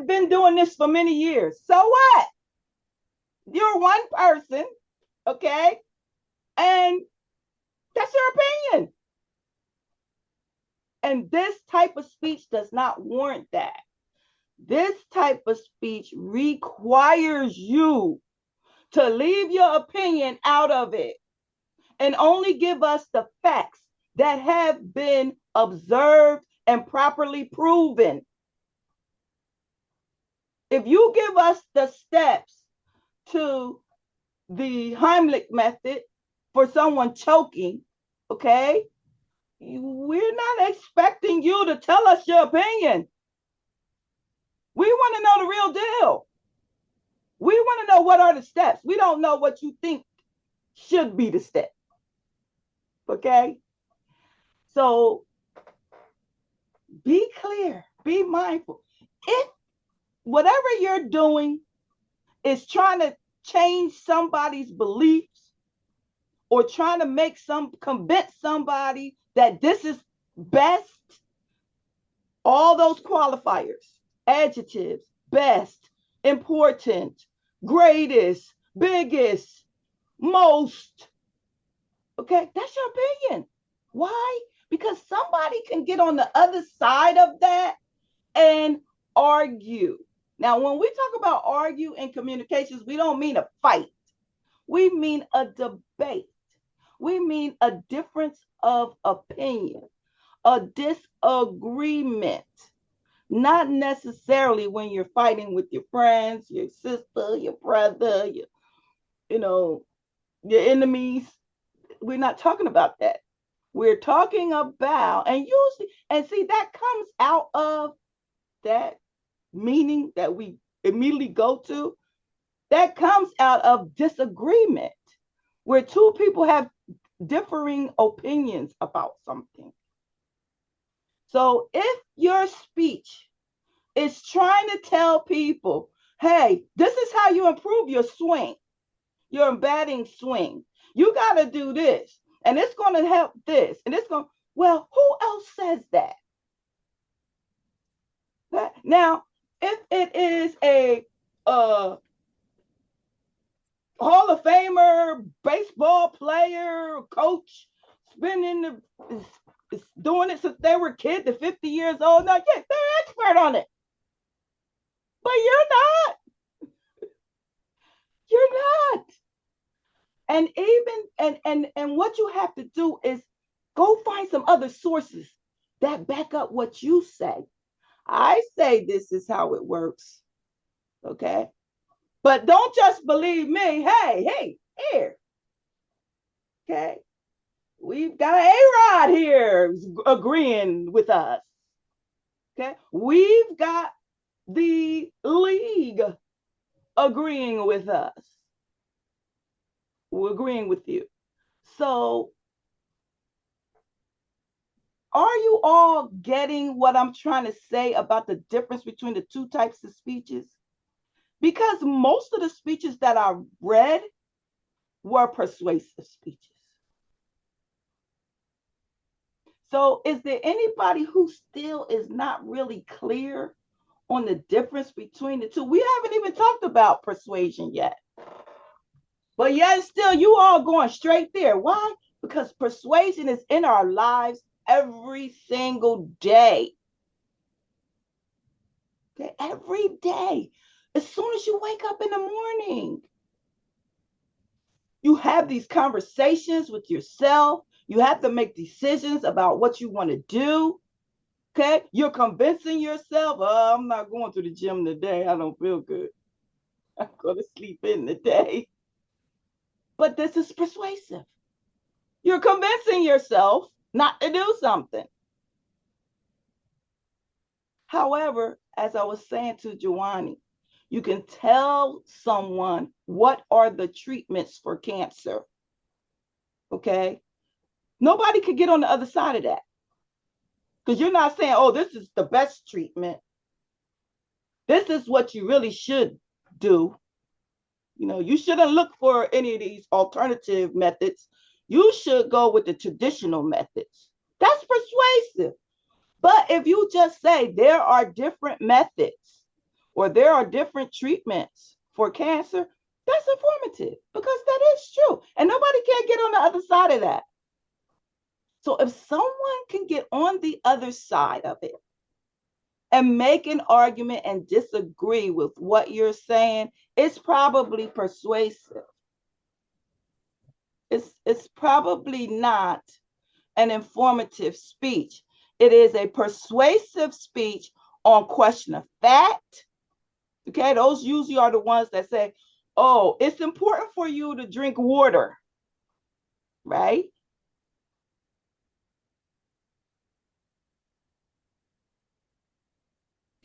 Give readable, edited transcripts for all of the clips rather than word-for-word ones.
I've been doing this for many years. So what? You're one person, okay? And that's your opinion. And this type of speech does not warrant that. This type of speech requires you to leave your opinion out of it and only give us the facts that have been observed and properly proven. If you give us the steps to the Heimlich method for someone choking, okay, we're not expecting you to tell us your opinion. We want to know the real deal. We want to know what are the steps. We don't know what you think should be the step. Okay? So be clear, be mindful. If whatever you're doing is trying to change somebody's beliefs or trying to convince somebody that this is best, all those qualifiers, adjectives, best, important, greatest, biggest, most, okay, that's your opinion. Why? Because somebody can get on the other side of that and argue. Now, when we talk about argue in communications, we don't mean a fight. We mean a debate. We mean a difference of opinion, a disagreement. Not necessarily when you're fighting with your friends, your sister, your brother, your enemies. We're not talking about that. We're talking about, and usually, and see, that comes out of that meaning that we immediately go to. That comes out of disagreement, where two people have differing opinions about something. So if your speech is trying to tell people, hey, this is how you improve your swing, your batting swing. You got to do this, and it's going to help this, and it's going to, well, who else says that? Now, if it is a Hall of Famer, baseball player, coach, doing it since they were kids to 50 years old, now, yes, they're expert on it. But you're not. You're not. And what you have to do is go find some other sources that back up what you say. I say this is how it works. Okay. But don't just believe me. Hey, here. Okay. We've got an A-Rod here agreeing with us. Okay. We've got the league agreeing with us. We're agreeing with you. So are you all getting what I'm trying to say about the difference between the two types of speeches? Because most of the speeches that I read were persuasive speeches. So is there anybody who still is not really clear on the difference between the two? We haven't even talked about persuasion yet. But yet still, you all going straight there. Why? Because persuasion is in our lives every single day. Okay, every day. As soon as you wake up in the morning, you have these conversations with yourself. You have to make decisions about what you want to do. Okay, you're convincing yourself, oh, I'm not going to the gym today. I don't feel good. I'm going to sleep in today. But this is persuasive. You're convincing yourself not to do something. However, as I was saying to Joanne, you can tell someone what are the treatments for cancer. Okay? Nobody could get on the other side of that. Because you're not saying, oh, this is the best treatment. This is what you really should do. You shouldn't look for any of these alternative methods. You should go with the traditional methods. That's persuasive. But if you just say there are different methods, or there are different treatments for cancer, that's informative because that is true. And nobody can get on the other side of that. So if someone can get on the other side of it and make an argument and disagree with what you're saying, it's probably persuasive. It's probably not an informative speech. It is a persuasive speech on question of fact. Okay, those usually are the ones that say, oh, it's important for you to drink water, right?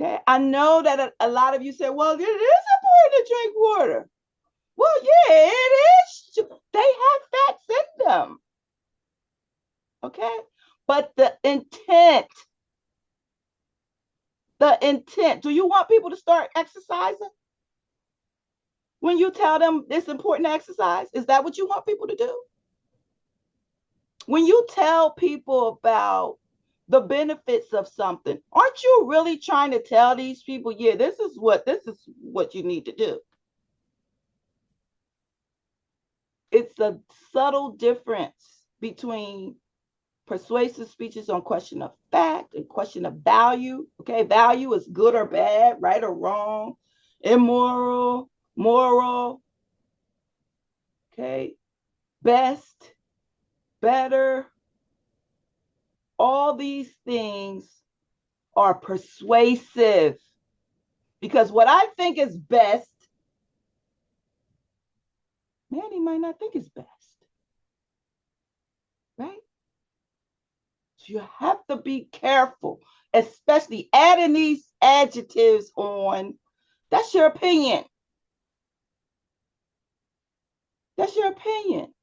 Okay, I know that a lot of you say, well, it is important to drink water. Well, yeah, it is. They have facts in them. Okay, but the intent, do you want people to start exercising? When you tell them it's important to exercise, is that what you want people to do? When you tell people about the benefits of something, aren't you really trying to tell these people, yeah, this is what you need to do? It's a subtle difference between persuasive speeches on question of fact and question of value. Okay, value is good or bad, right or wrong, immoral, moral, okay, best, better. All these things are persuasive because what I think is best, Manny might not think is best, right? So you have to be careful, especially adding these adjectives on. That's your opinion. That's your opinion.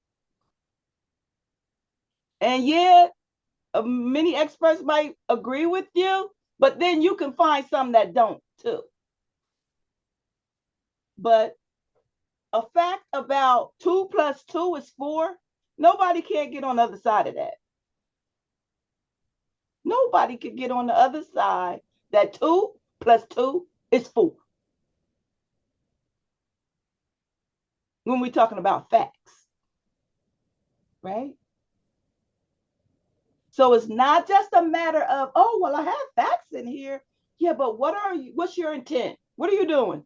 And yeah, many experts might agree with you, but then you can find some that don't too. But a fact about 2 + 2 is 4, nobody can get on the other side of that. Nobody could get on the other side that 2 + 2 is 4 when we're talking about facts, right? So it's not just a matter of, oh, well, I have facts in here. Yeah, but what's your intent? What are you doing?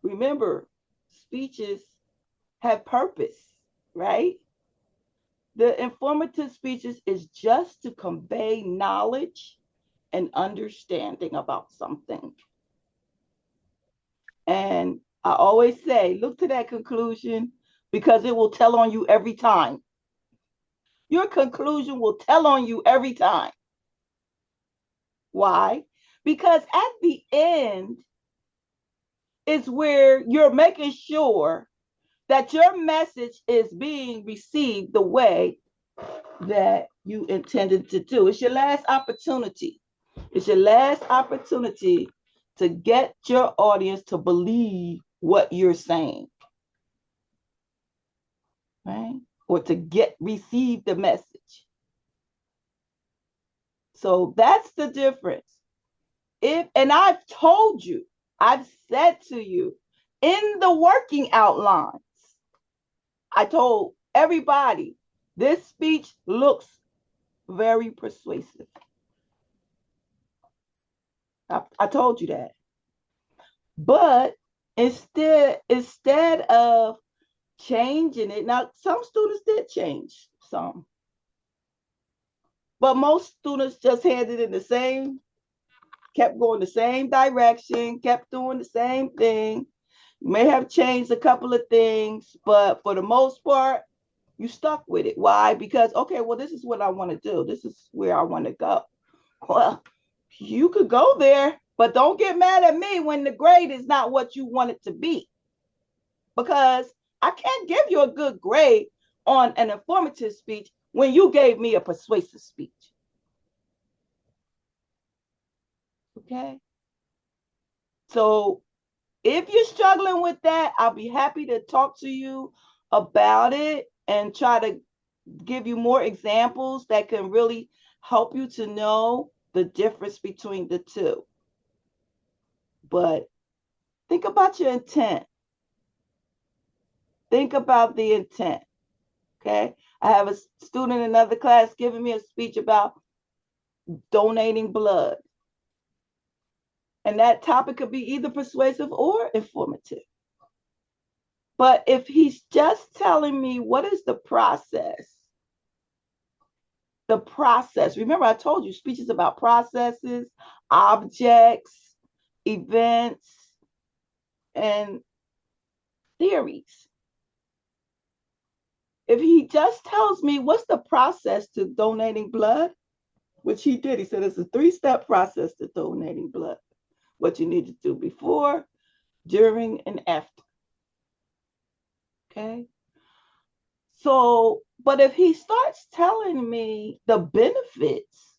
Remember, speeches have purpose, right? The informative speeches is just to convey knowledge and understanding about something. And I always say, look to that conclusion because it will tell on you every time. Your conclusion will tell on you every time. Why? Because at the end is where you're making sure that your message is being received the way that you intended to do. It's your last opportunity. It's your last opportunity to get your audience to believe what you're saying, right? Or to receive the message. So that's the difference. And I've told you, I've said to you in the working outlines, I told everybody this speech looks very persuasive. I told you that. But instead of changing it, now some students did change some, but most students just handed in the same, kept going the same direction, kept doing the same thing. You may have changed a couple of things, but for the most part, you stuck with it. Why? Because, okay, well, this is what I want to do. This is where I want to go. Well, you could go there, but don't get mad at me when the grade is not what you want it to be. Because I can't give you a good grade on an informative speech when you gave me a persuasive speech. Okay? So if you're struggling with that, I'll be happy to talk to you about it and try to give you more examples that can really help you to know the difference between the two. But think about your intent. Think about the intent. Okay. I have a student in another class giving me a speech about donating blood. And that topic could be either persuasive or informative. But if he's just telling me what is the process, remember I told you speech is about processes, objects, events, and theories. If he just tells me what's the process to donating blood, which he did, he said it's a 3-step process to donating blood. What you need to do before, during, and after. Okay. So, but if he starts telling me the benefits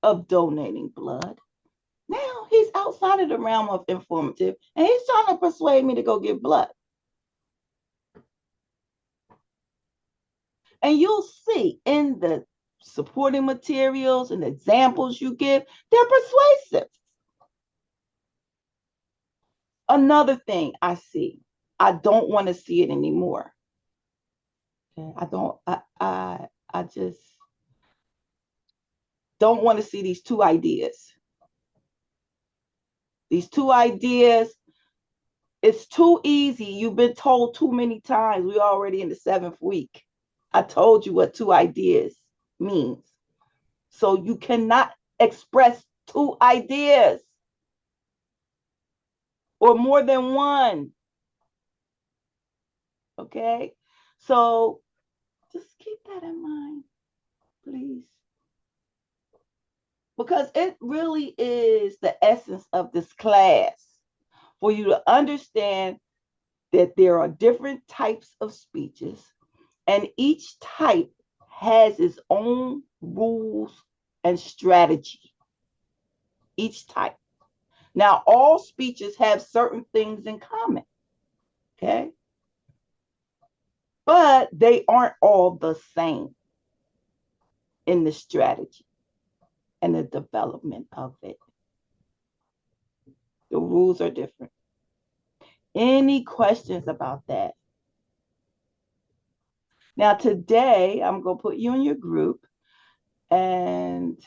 of donating blood, now he's outside of the realm of informative and he's trying to persuade me to go give blood. And you'll see in the supporting materials and examples you give, they're persuasive. Another thing I see, I don't want to see it anymore. I just don't want to see these two ideas. These two ideas, it's too easy. You've been told too many times. We're already in the 7th week. I told you what two ideas means. So you cannot express two ideas or more than one. Okay? So just keep that in mind, please. Because it really is the essence of this class for you to understand that there are different types of speeches, and each type has its own rules and strategy. Each type. Now, all speeches have certain things in common, okay? But they aren't all the same in the strategy and the development of it. The rules are different. Any questions about that? Now, today, I'm going to put you in your group and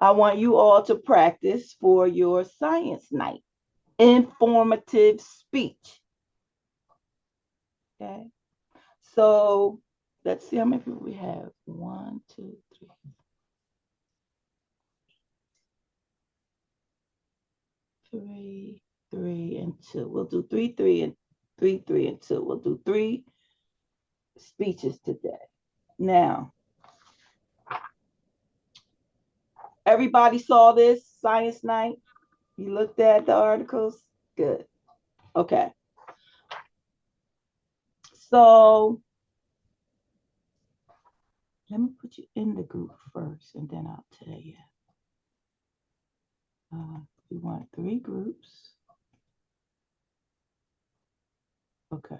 I want you all to practice for your science night, informative speech. Okay. So let's see how many people we have. 1, 2, 3. 3, 3, and 2. We'll do 3, 3, and 3, 3, and 2. We'll do 3 speeches today. Now, everybody saw this science night? You looked at the articles? Good. Okay. So let me put you in the group first, and then I'll tell you. We want 3 groups. Okay.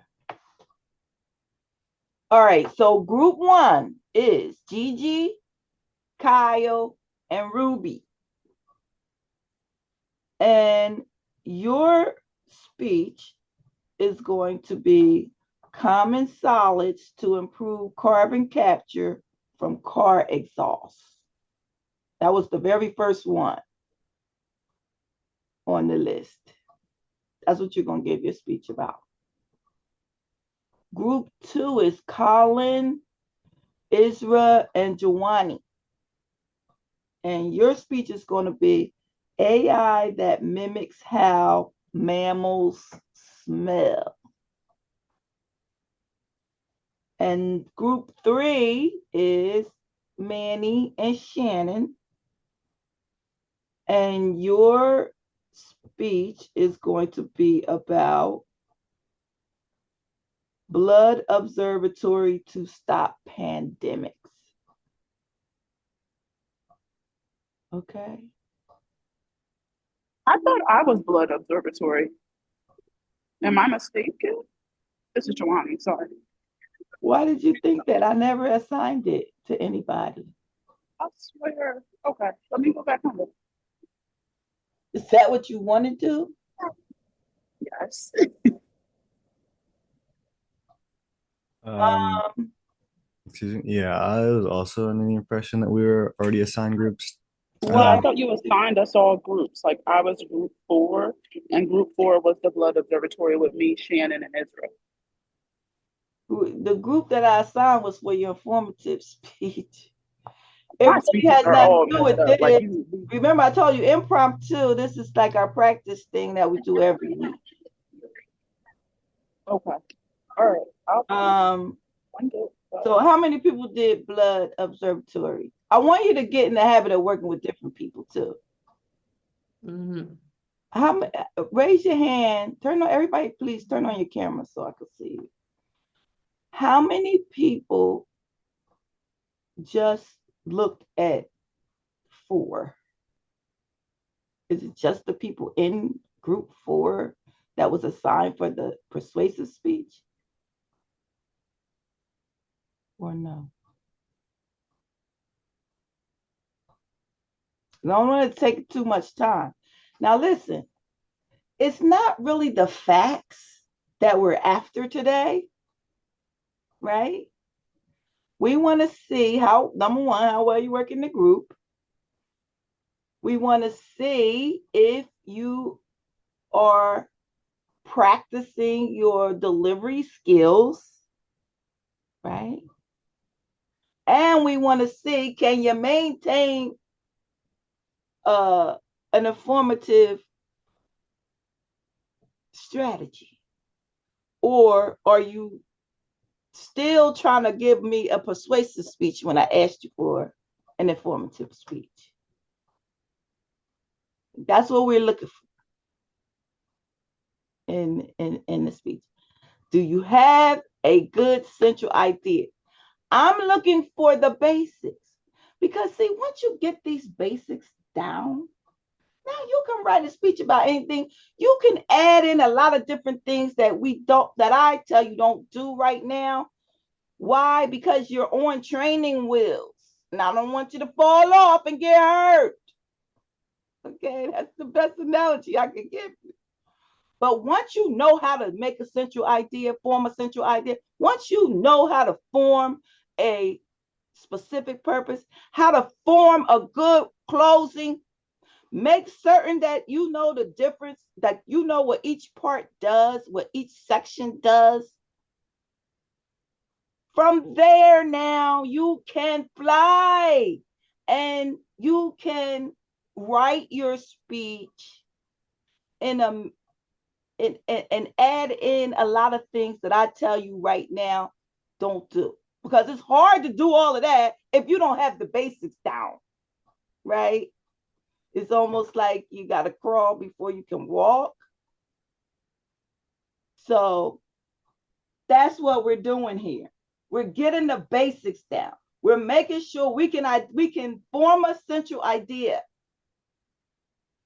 All right. So group 1 is Gigi, Kyle, and Ruby. And your speech is going to be common solids to improve carbon capture from car exhaust. That was the very first one on the list. That's what you're going to give your speech about. Group 2 is Colin, Isra, and Joanny. And your speech is going to be AI that mimics how mammals smell. And group 3 is Manny and Shannon. And your speech is going to be about blood observatory to stop pandemics. Okay. I thought I was blood observatory. Am I mistaken? This is Joanny, sorry. Why did you think that? I never assigned it to anybody. swear. Okay, let me go back on it. Is that what you want to do? Yes. Um, Um, excuse me. Yeah, I was also under the impression that we were already assigned groups. Yeah, I well, thought you assigned us all groups. Like I was group 4, and group 4 was the Blood Observatory with me, Shannon, and Israel. the group that I assigned was for your informative speech. It My really speeches had are nothing all to do messed with up. Like this. you, Remember, I told you impromptu. This is like our practice thing that we do every week. okay. All right. I'll Um, find it. so how many people did blood observatory? I want you to get in the habit of working with different people too. Mm-hmm. Raise your hand. Turn on everybody, please turn on your camera so I can see you. How many people just looked at 4? Is it just the people in group 4 that was assigned for the persuasive speech? Or no? I don't want to take too much time. Now, listen, it's not really the facts that we're after today, right? We want to see how, number one, how well you work in the group. We want to see if you are practicing your delivery skills, right? And we want to see, can you maintain an informative strategy? Or are you still trying to give me a persuasive speech when I asked you for an informative speech? That's what we're looking for in the speech. Do you have a good central idea? I'm looking for the basics because, see, once you get these basics down, now you can write a speech about anything. You can add in a lot of different things that I tell you don't do right now. Why? Because you're on training wheels. And I don't want you to fall off and get hurt. Okay, that's the best analogy I can give you. But once you know how to make a central idea, form a central idea, once you know how to form a specific purpose, how to form a good closing, make certain that you know the difference, that you know what each part does, what each section does. From there, now you can fly and you can write your speech in a and add in a lot of things that I tell you right now don't do, because it's hard to do all of that if you don't have the basics down, right? It's almost like you got to crawl before you can walk. So that's what we're doing here. We're getting the basics down. We're making sure we can form a central idea.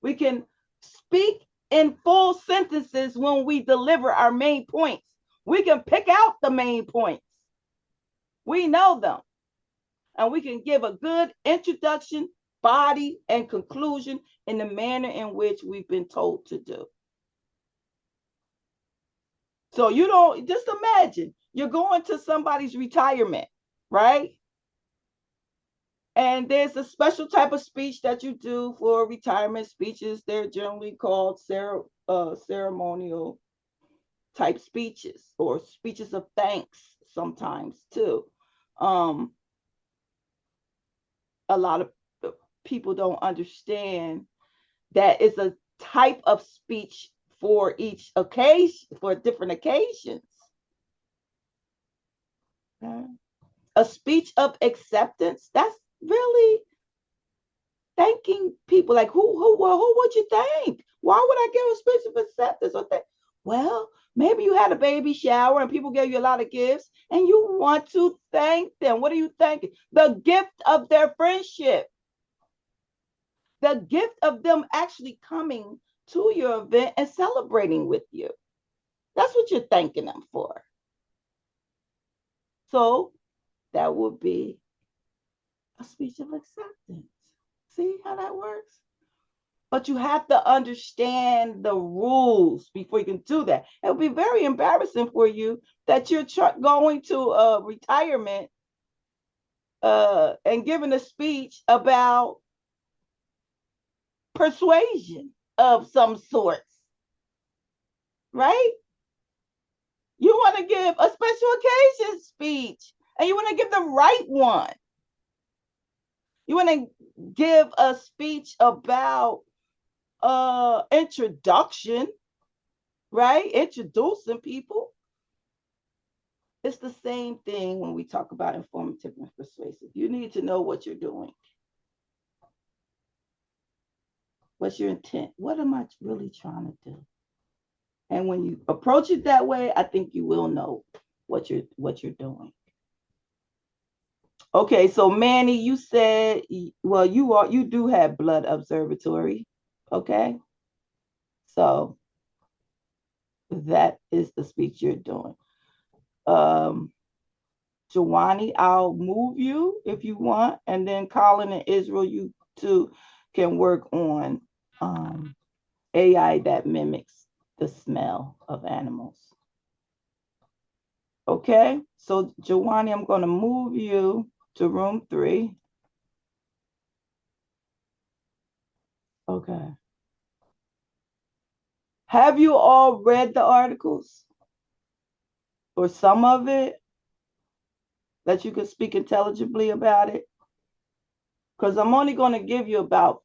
We can speak in full sentences when we deliver our main points. We can pick out the main points. We know them. And we can give a good introduction, body, and conclusion in the manner in which we've been told to do. So you don't, just imagine you're going to somebody's retirement, right? And there's a special type of speech that you do for retirement speeches. They're generally called ceremonial type speeches, or speeches of thanks sometimes too. Um, a lot of people don't understand that it's a type of speech for each occasion, for different occasions. Okay. A speech of acceptance, that's really thanking people. Like who would you thank? Why would I give a speech of acceptance or thank? Well, maybe you had a baby shower and people gave you a lot of gifts and you want to thank them. What are you thanking? The gift of their friendship, the gift of them actually coming to your event and celebrating with you. That's what you're thanking them for. So that would be a speech of acceptance. See how that works? But you have to understand the rules before you can do that. It would be very embarrassing for you that you're going to a retirement and giving a speech about persuasion of some sorts, right? You want to give a special occasion speech and you want to give the right one. You want to give a speech about introduction, right? Introducing people. It's the same thing when we talk about informative and persuasive. You need to know what you're doing. What's your intent? What am I really trying to do? And when you approach it that way, I think you will know what you're doing. Okay, so Manny, you said, well, you do have blood observatory. Okay, so that is the speech you're doing. Jawani, I'll move you if you want, and then Colin and Israel, you two can work on AI that mimics the smell of animals. Okay, so Jawani, I'm going to move you to room 3. Okay. Have you all read the articles or some of it that you can speak intelligibly about it? Because I'm only going to give you about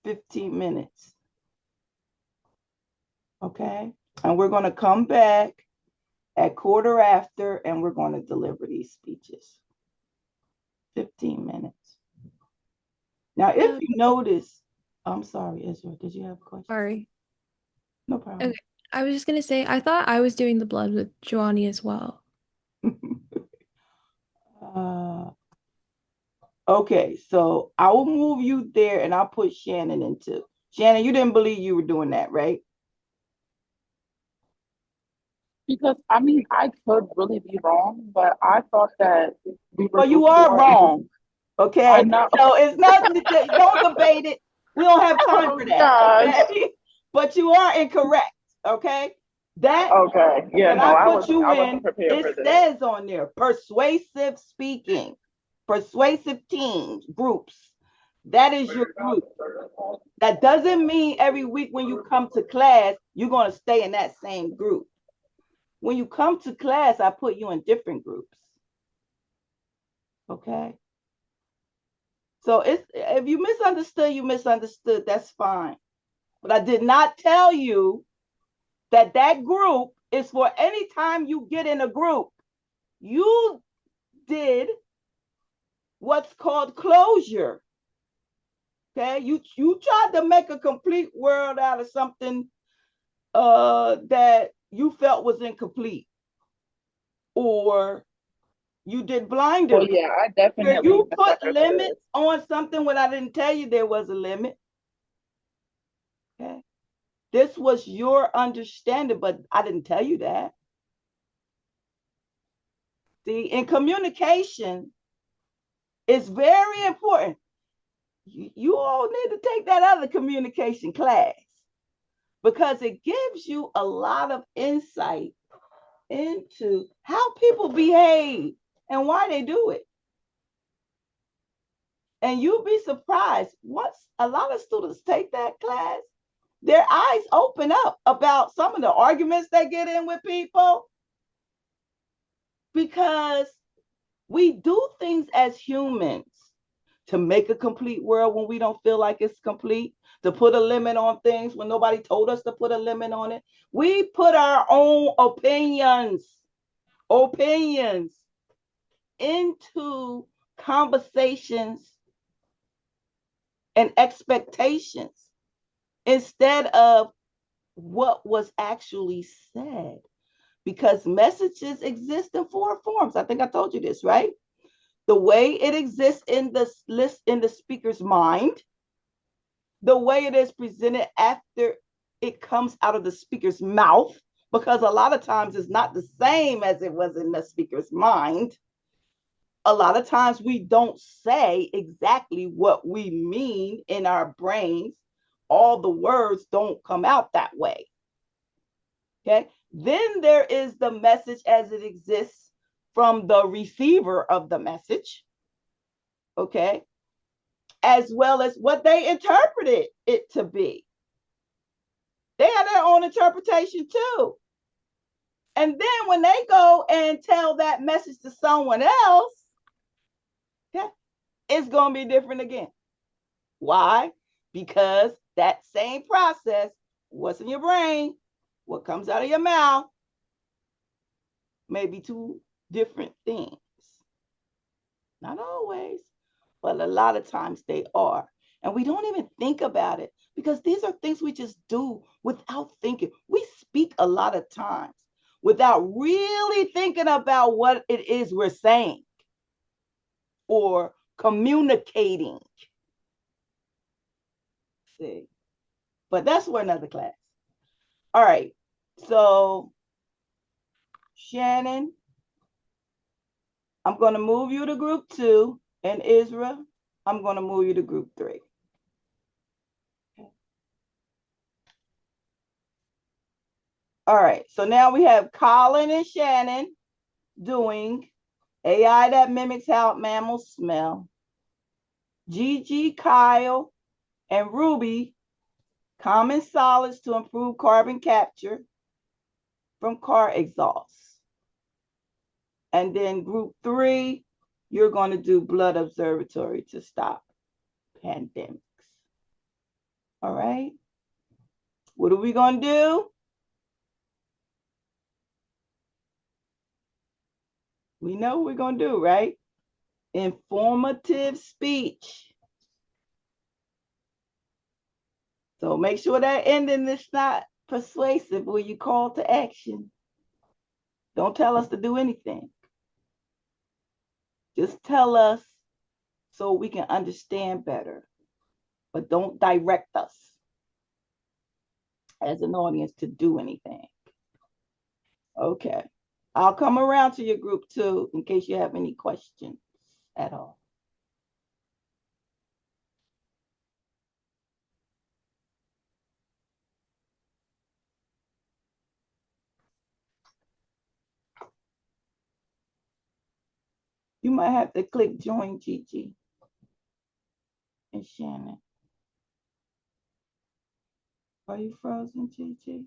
15 minutes. Okay. And we're going to come back at 1:15 and we're going to deliver these speeches. 15 minutes. Now, if you notice, I'm sorry, Israel, did you have a question? Sorry. No problem. Okay. I was just gonna say, I thought I was doing the blood with Joanie as well. Okay, so I will move you there and I'll put Shannon in too. Shannon, you didn't believe you were doing that, right? Because I mean, I could really be wrong, but I thought that we were Well, you group are 4 wrong. Okay. I know. So it's not, don't debate it. We don't have time Oh for that. gosh. Okay. But you are incorrect. Okay. That Okay. Yeah. that No, I I put wasn't. you I wasn't in, prepared for it this. says on there persuasive speaking, persuasive teams, groups. That is your group. That doesn't mean every week when you come to class, you're going to stay in that same group. When you come to class, I put you in different groups. Okay. So if you misunderstood, you misunderstood. That's fine. But I did not tell you that that group is for any time you get in a group. You did what's called closure. Okay. You tried to make a complete world out of something that you felt was incomplete, or you did blinders. Well, yeah, I Where definitely you put misunderstood. limits on something when I didn't tell you there was a limit. Okay. This was your understanding, but I didn't tell you that. See, in communication, it's very important. You all need to take that other communication class because it gives you a lot of insight into how people behave and why they do it. And you'll be surprised once a lot of students take that class, their eyes open up about some of the arguments they get in with people, because we do things as humans to make a complete world when we don't feel like it's complete, to put a limit on things when nobody told us to put a limit on it. We put our own opinions into conversations and expectations instead of what was actually said, because messages exist in 4 forms. I think I told you this, right? The way it exists in the list in the speaker's mind, the way it is presented after it comes out of the speaker's mouth, because a lot of times it's not the same as it was in the speaker's mind, a lot of times we don't say exactly what we mean in our brains. All the words don't come out that way. Okay. Then there is the message as it exists from the receiver of the message. Okay. As well as what they interpreted it to be. They have their own interpretation too. And then when they go and tell that message to someone else, okay, it's going to be different again. Why? Because that same process, what's in your brain, what comes out of your mouth, may be two different things. Not always, but a lot of times they are. And we don't even think about it because these are things we just do without thinking. We speak a lot of times without really thinking about what it is we're saying or communicating. See, but that's for another class. All right. So, Shannon, I'm going to move you to group 2, and Isra, I'm going to move you to group 3. All right, so now we have Colin and Shannon doing AI that mimics how mammals smell. Gigi, Kyle, and Ruby, common solids to improve carbon capture from car exhaust. And then group 3, you're going to do blood observatory to stop pandemics. All right. What are we going to do? We know what we're going to do, right? Informative speech. So make sure that ending is not persuasive when you call to action. Don't tell us to do anything. Just tell us so we can understand better. But don't direct us as an audience to do anything. Okay. I'll come around to your group too in case you have any questions at all. You might have to click join Gigi and Shannon. Are you frozen, Gigi?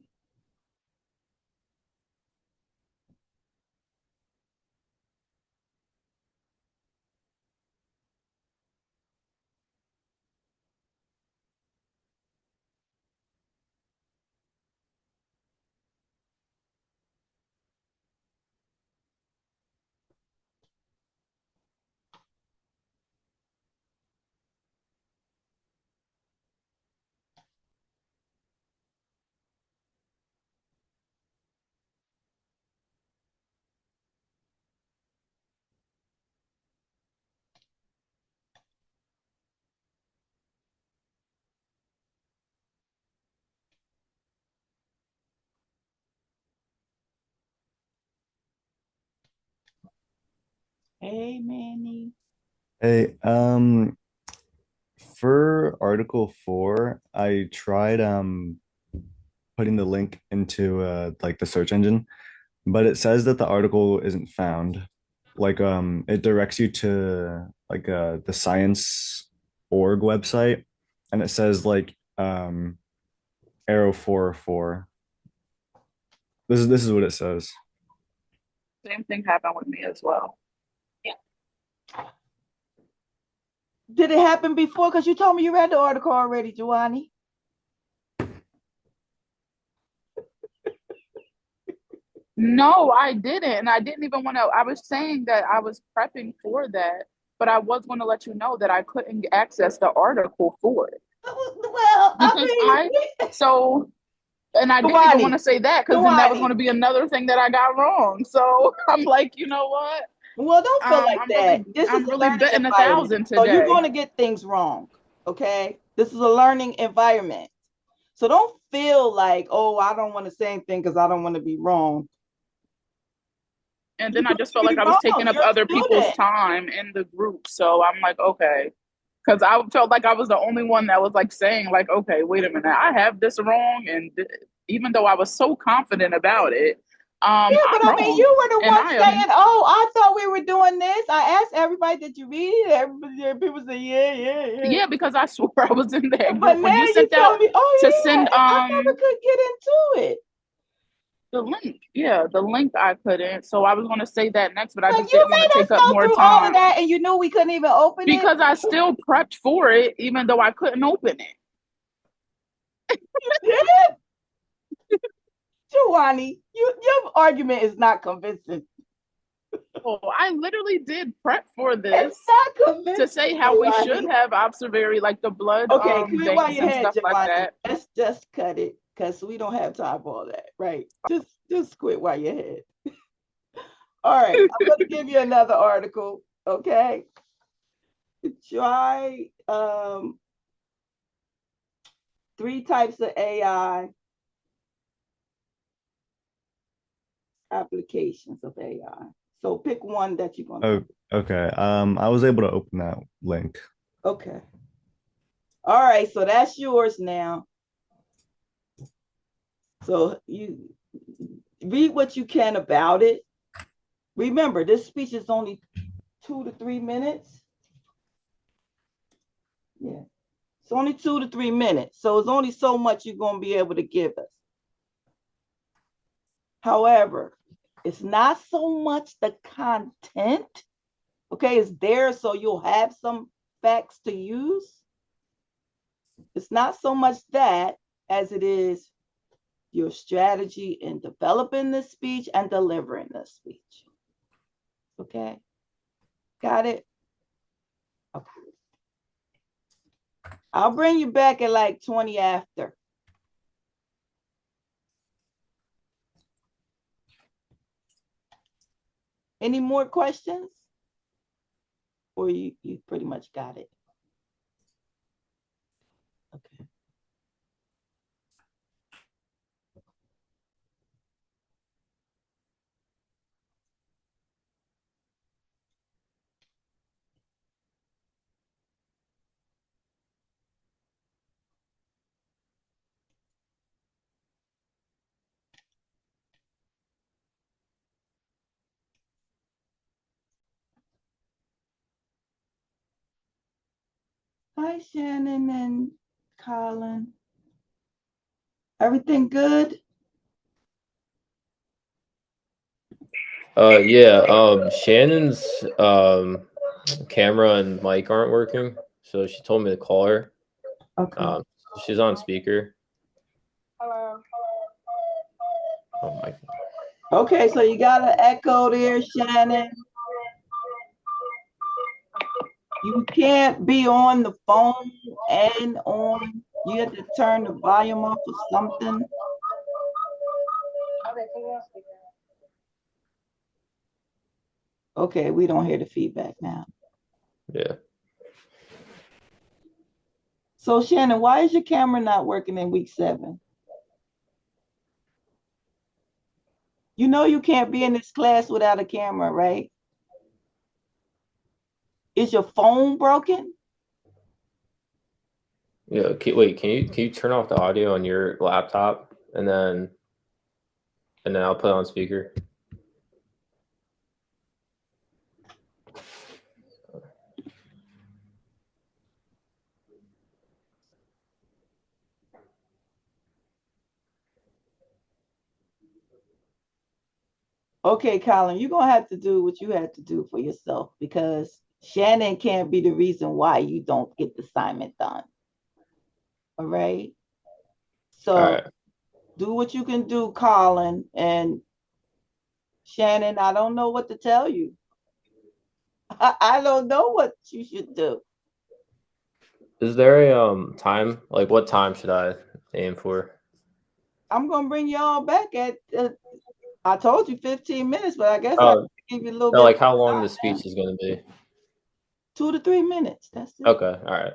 Hey, Manny. Hey, for Article 4, I tried putting the link into like the search engine, but it says that the article isn't found. Like it directs you to like the science.org website, and it says like arrow 404. This is what it says. Same thing happened with me as well. Did it happen before? Because you told me you read the article already, Joanny. No, I didn't. And I didn't even want to. I was saying that I was prepping for that, but I was going to let you know that I couldn't access the article for it. Well, Because and I didn't even want to say that because then that was going to be another thing that I got wrong. So I'm like, you know what? Well, don't feel like that. I'm really betting 1,000 today. So you're going to get things wrong, okay? This is a learning environment. So don't feel like, oh, I don't want to say anything because I don't want to be wrong. And You then I just felt could like be I was wrong. taking up You're a other people's student. time in the group. So I'm like, okay. Because I felt like I was the only one that was like saying, like, okay, wait a minute, I have this wrong. And even though I was so confident about it, Yeah, but I'm I mean, wrong. you were the And one I saying, am, "Oh, I thought we were doing this." I asked everybody, "Did you read it?" Everybody, people say, "Yeah, yeah, yeah." yeah, because I swore I was in that But group. When now you you sent tell out me, to "Oh send yeah, I never could get into it." the link, yeah, the link I couldn't. So I was going to say that next, but I Like just you didn't want to made us take up go more through all of time that, and you knew we couldn't even open it. because I still prepped for it, even though I couldn't open it. You did, Giovanni. Your argument is not convincing. Oh, I literally did prep for It's this not to convincing, say how we should Giovanni. have observatory, like the blood Okay, quit while banks you're and ahead, stuff like Giovanni. that. Let's just cut it because we don't have time for all that, right? Just quit while you're ahead. All right, I'm going to give you another article. Okay, try 3 types of AI applications of AI. So pick one that you're going to. Oh, okay. I was able to open that link. Okay. All right, so that's yours now. So you read what you can about it. Remember, this speech is only 2 to 3 minutes. Yeah. It's only 2 to 3 minutes. So it's only so much you're going to be able to give us. However, it's not so much the content. Okay, it's there so you'll have some facts to use. It's not so much that as it is your strategy in developing this speech and delivering this speech. Okay, got it? Okay. I'll bring you back at like 20 after. Any more questions? Or you pretty much got it? Okay. Hi, Shannon and Colin. Everything good? Yeah, Shannon's camera and mic aren't working, so she told me to call her. Okay. She's on speaker. Hello. Oh my. Okay, so you got an echo there, Shannon. You can't be on the phone and on. You have to turn the volume off or something. Okay, we don't hear the feedback now. Yeah. So Shannon, why is your camera not working in week 7? You know you can't be in this class without a camera, right? Is your phone broken? Yeah. Wait, can you turn off the audio on your laptop and then I'll put it on speaker. Okay, Colin, you're gonna have to do what you have to do for yourself because Shannon can't be the reason why you don't get the assignment done. All right. All So right. do what you can do, Colin. And Shannon, I don't know what to tell you. I don't know what you should do. Is there a time? Like, what time should I aim for? I'm gonna bring y'all back at I told you 15 minutes, but I guess I Oh, give you a little no, bit like how more long the time now. speech is going to be? 2 to 3 minutes. That's it. Okay. All right.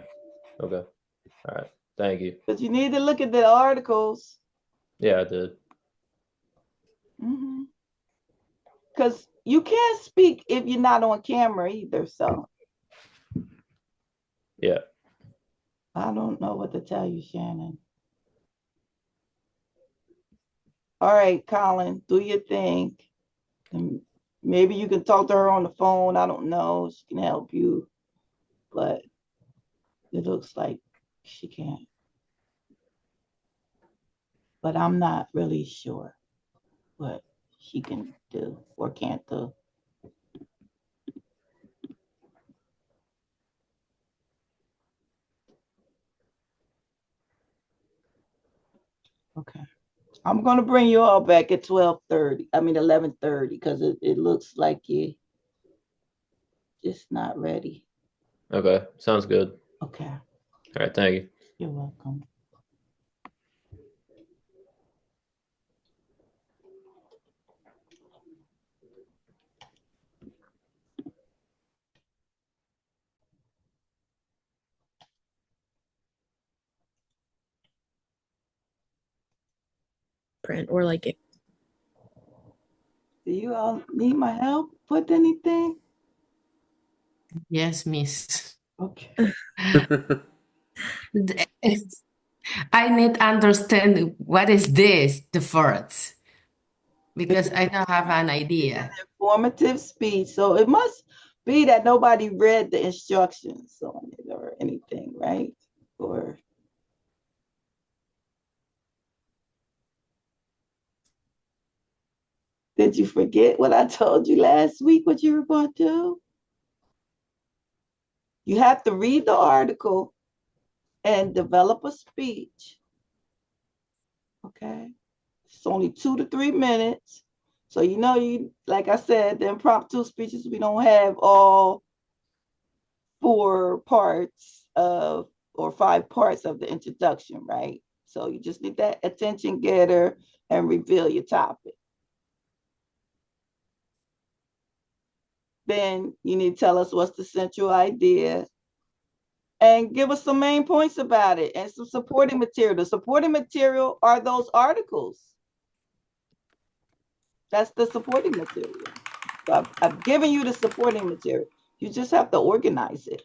Okay. All right. Thank you. But you need to look at the articles. Yeah, I did. Because you can't speak if you're not on camera either. So Yeah. I don't know what to tell you, Shannon. All right, Colin, do your thing. And maybe you can talk to her on the phone. I don't know. She can help you, but it looks like she can't. But I'm not really sure what she can do or can't do. Okay. I'm gonna bring you all back at 12:30. I mean 11:30, because it looks like you're just not ready. Okay. Sounds good. Okay. All right. Thank you. You're welcome. Print or like it. Do you all need my help with anything? Yes, miss. Okay. I need to understand what is this, the forest, because I don't have an idea. Informative speech. So it must be that nobody read the instructions on it or anything, right? Or did you forget what I told you last week, what you were going to do? You have to read the article and develop a speech. Okay. It's only 2 to 3 minutes. So you like I said, the impromptu speeches, we don't have all 4 parts of or 5 parts of the introduction, right? So you just need that attention getter and reveal your topic. Then you need to tell us what's the central idea and give us some main points about it and some supporting material. The supporting material are those articles. That's the supporting material. So I've given you the supporting material. You just have to organize it.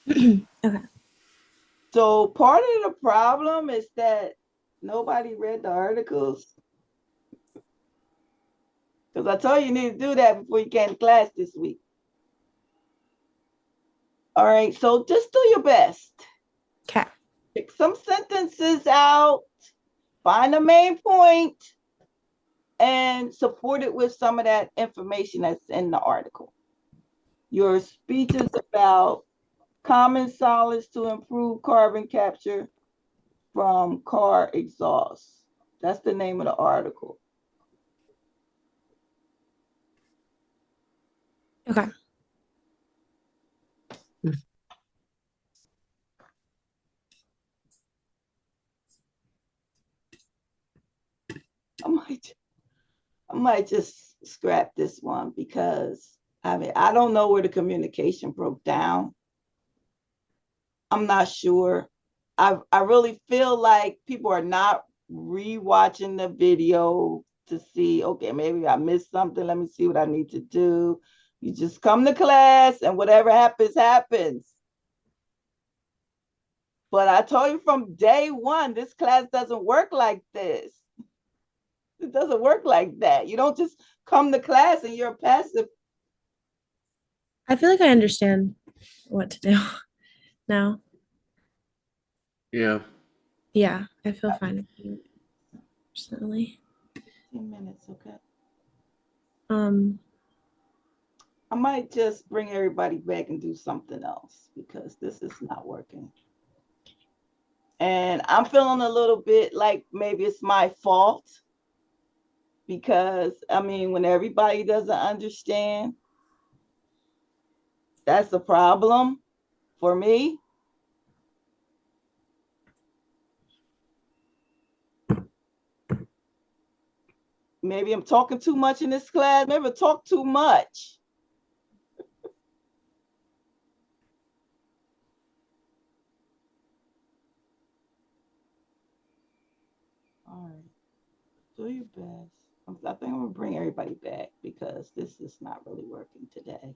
Okay. So part of the problem is that nobody read the articles. Because I told you need to do that before you came to class this week. All right, so just do your best. Okay. Pick some sentences out, find the main point, and support it with some of that information that's in the article. Your speech is about common solids to improve carbon capture from car exhaust. That's the name of the article. Okay. I might just scrap this one because I don't know where the communication broke down. I'm not sure. I really feel like people are not rewatching the video to see, okay, maybe I missed something. Let me see what I need to do. You just come to class and whatever happens, happens. But I told you from day one, this class doesn't work like this. It doesn't work like that. You don't just come to class and you're passive. I feel like I understand what to do now. Yeah. Yeah, I feel fine personally. 15 minutes, okay. I might just bring everybody back and do something else because this is not working. And I'm feeling a little bit like maybe it's my fault because, I mean, when everybody doesn't understand, that's a problem for me. Maybe I'm talking too much in this class. Maybe I talk too much. Do your best. I think I'm gonna bring everybody back because this is not really working today.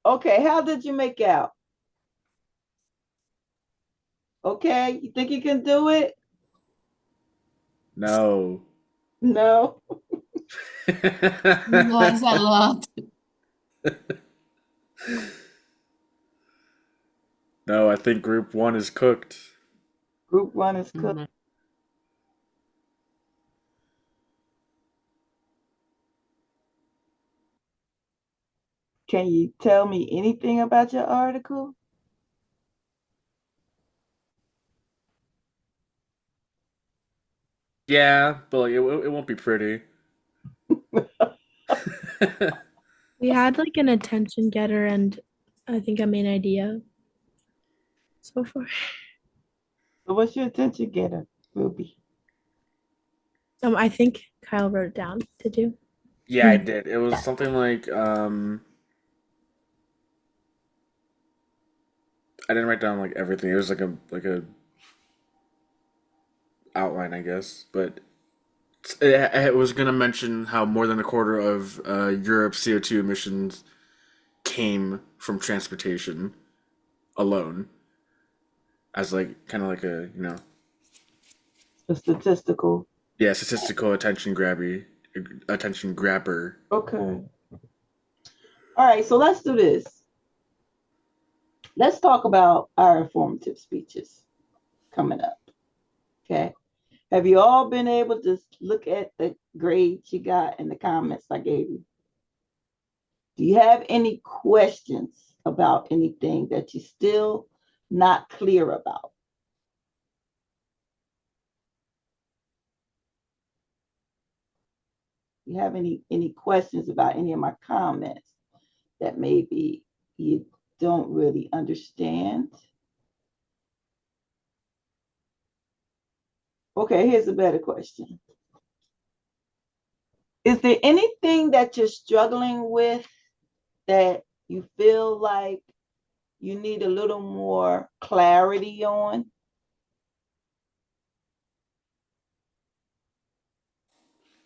Okay, how did you make out? Okay, you think you can do it? No. No. No, it's a lot. No, I think group one is cooked. Group one is cooked. Mm. Can you tell me anything about your article? Yeah, but like it won't be pretty. We had like an attention getter and I think a main idea so far. So what's your attention getter, Ruby? I think Kyle wrote it down. Did you? Yeah, I did. It was something like I didn't write down like everything. It was like a outline, I guess, but it was gonna mention how more than a quarter of Europe's CO2 emissions came from transportation alone, as like kind of like a The statistical. yeah, statistical attention grabber. Okay. All right, so let's do this. Let's talk about our informative speeches coming up. Okay. Have you all been able to look at the grades you got in the comments I gave you? Do you have any questions about anything that you're still not clear about? You have any questions about any of my comments that maybe you don't really understand? Okay, here's a better question. Is there anything that you're struggling with that you feel like you need a little more clarity on?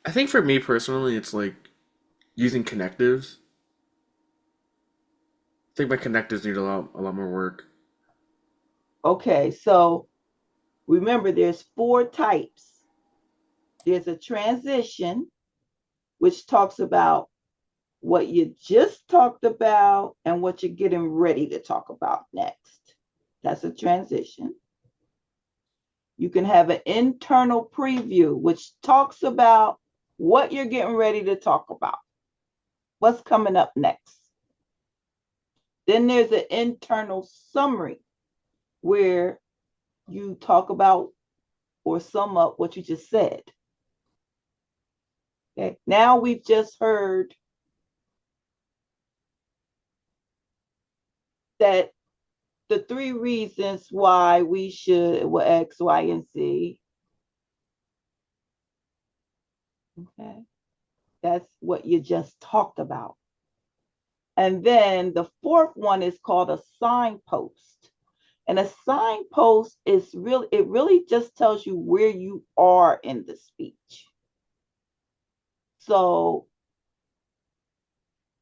I think for me personally, it's like using connectives. I think my connectives need a lot more work. Okay, so remember there's 4 types. There's a transition, which talks about what you just talked about and what you're getting ready to talk about next. That's a transition. You can have an internal preview, which talks about what you're getting ready to talk about, what's coming up next. Then there's an internal summary where you talk about or sum up what you just said. Okay. Now we've just heard that the 3 reasons why we should, well, X, Y, and Z. Okay. That's what you just talked about. And then the 4th one is called a signpost. And a signpost is really, it really just tells you where you are in the speech. So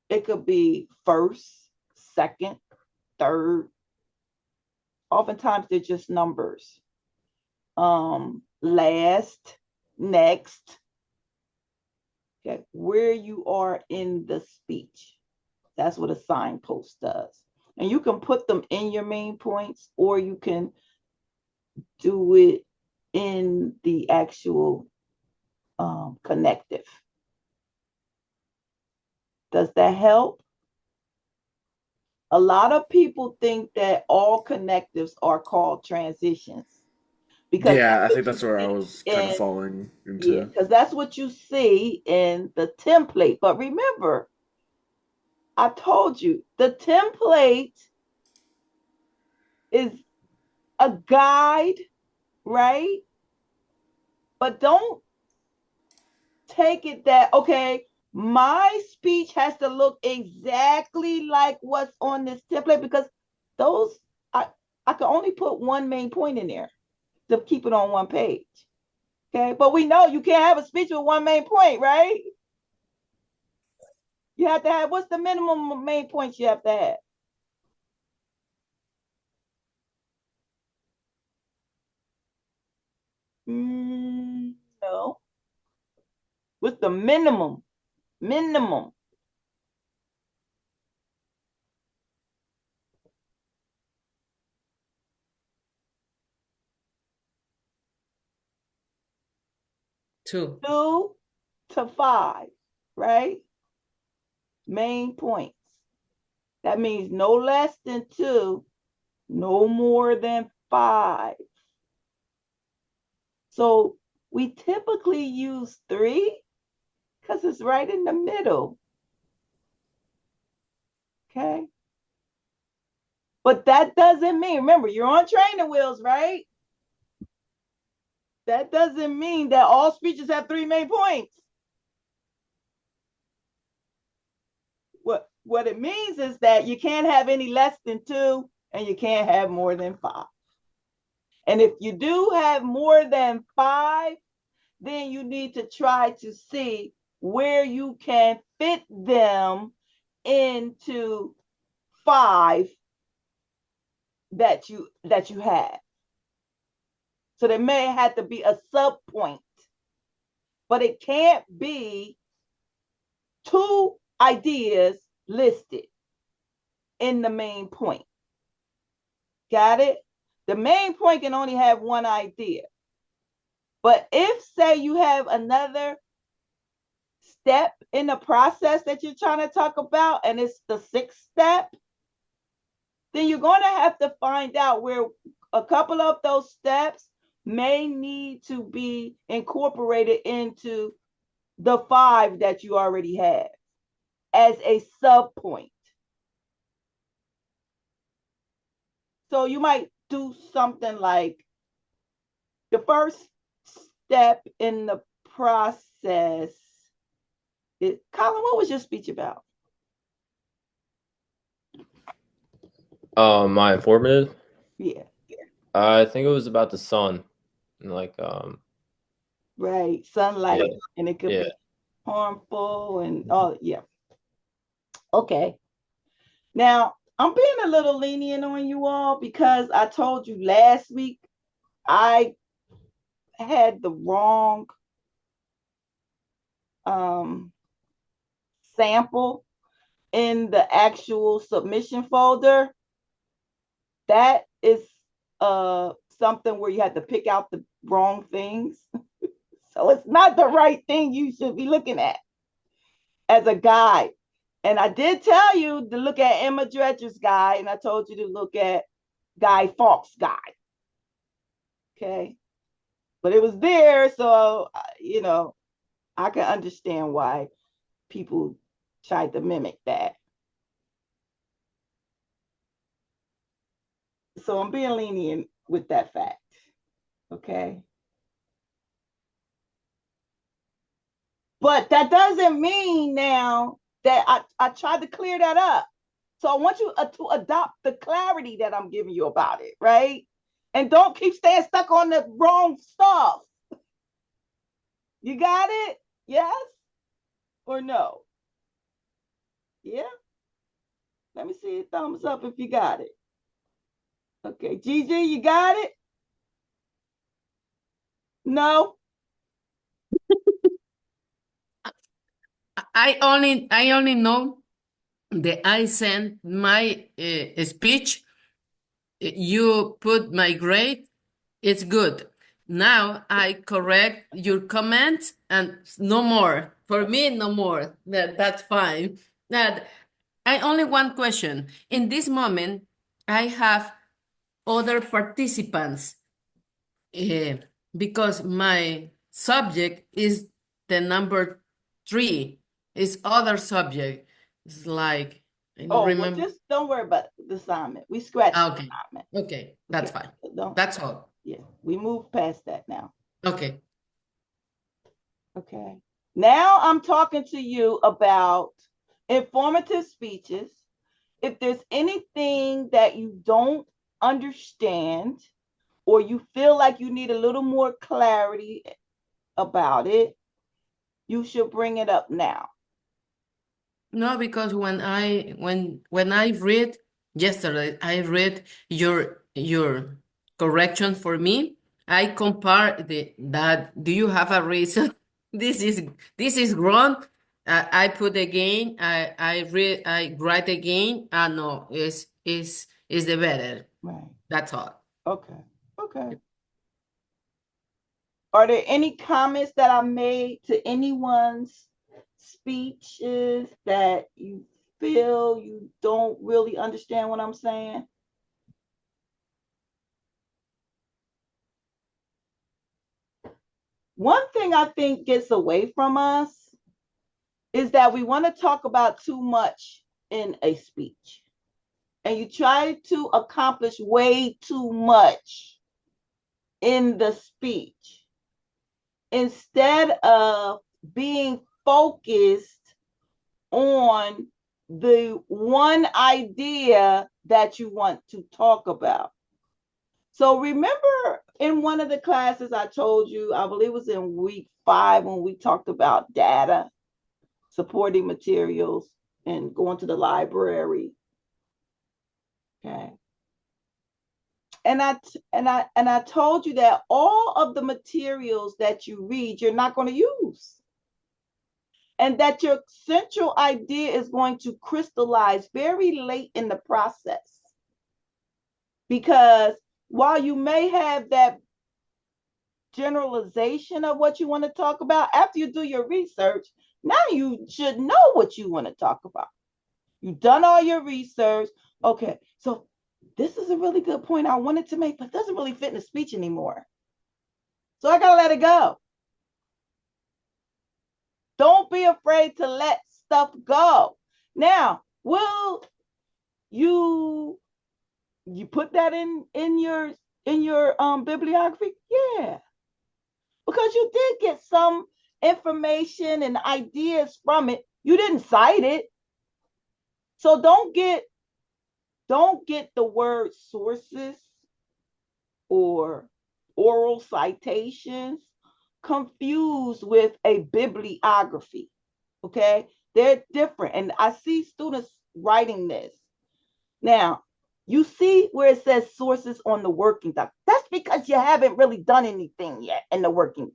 it could be first, second, third. Oftentimes they're just numbers. last, next. Okay, where you are in the speech. That's what a signpost does. And you can put them in your main points, or you can do it in the actual connective. Does that help? A lot of people think that all connectives are called transitions because Yeah, I that's think what you that's where I see was kind of in, falling yeah, into. because that's what you see in the template. But remember, I told you the template is a guide, right? But don't take it that, okay, my speech has to look exactly like what's on this template, because those, I, I can only put one main point in there to keep it on one page. Okay. But we know you can't have a speech with one main point, right? You have to have, what's the minimum main points you have to have? No. What's the minimum? Minimum. Two. 2 to 5, right? Main points. That means no less than 2, no more than 5. So we typically use 3 because it's right in the middle. Okay. But that doesn't mean, remember, you're on training wheels, right? That doesn't mean that all speeches have 3 main points. What it means is that you can't have any less than 2 and you can't have more than 5. And if you do have more than 5, then you need to try to see where you can fit them into 5 that you have. So there may have to be a sub point, but it can't be 2 ideas listed in the main point. Got it? The main point can only have one idea. But if, say, you have another step in the process that you're trying to talk about, and it's the 6th step, then you're going to have to find out where a couple of those steps may need to be incorporated into the 5 that you already have as a sub point. So you might do something like the first step in the process. Colin, what was your speech about? My informative. Yeah. I think it was about the sun, and like Right. Sunlight, yeah, and it could yeah. be harmful and all. Yeah. Okay. Now, I'm being a little lenient on you all because I told you last week I had the wrong sample in the actual submission folder. That is something where you had to pick out the wrong things. So it's not the right thing you should be looking at as a guide. And I did tell you to look at Emma Dredger's guide, and I told you to look at Guy Fawkes' guide. Okay. But it was there, so, I can understand why people tried to mimic that. So I'm being lenient with that fact. Okay. But that doesn't mean now that I tried to clear that up. So I want you to adopt the clarity that I'm giving you about it, right? And don't keep staying stuck on the wrong stuff. You got it? Yes or no? Yeah? Let me see a thumbs up if you got it. Okay, Gigi, you got it? No. I only know that I sent my speech. You put my grade. It's good. Now I correct your comments and no more. For me, no more. That's fine. That I only one question. In this moment, I have other participants uh, because my subject is the number 3. Is other subject. It's like I don't Oh, well, remember. just don't worry about the assignment. We scratched the Okay. assignment. Okay. That's Okay. fine. Don't. That's all. Yeah, we moved past that now. Okay. Okay. Now I'm talking to you about informative speeches. If there's anything that you don't understand or you feel like you need a little more clarity about it, you should bring it up now. No, because when I read yesterday, I read your correction for me. I compare that. Do you have a reason? This is this is wrong. I put again. I write again. No, is the better. Right. That's all. Okay. Okay. Are there any comments that I made to anyone's speeches that you feel you don't really understand what I'm saying? One thing I think gets away from us is that we want to talk about too much in a speech. And you try to accomplish way too much in the speech instead of being focused on the one idea that you want to talk about. So remember in one of the classes I told you, I believe it was in week 5 when we talked about data, supporting materials, and going to the library. Okay. And I told you that all of the materials that you read, you're not going to use. And that your central idea is going to crystallize very late in the process. Because while you may have that generalization of what you want to talk about, after you do your research, now you should know what you want to talk about. You've done all your research. Okay, so this is a really good point I wanted to make, but it doesn't really fit in the speech anymore. So I gotta let it go. Don't be afraid to let stuff go. Now, will you put that in your bibliography? Yeah. Because you did get some information and ideas from it. You didn't cite it. So don't get the word sources or oral citations confused with a bibliography. Okay? They're different. And I see students writing this. Now, you see where it says sources on the working doc. That's because you haven't really done anything yet in the working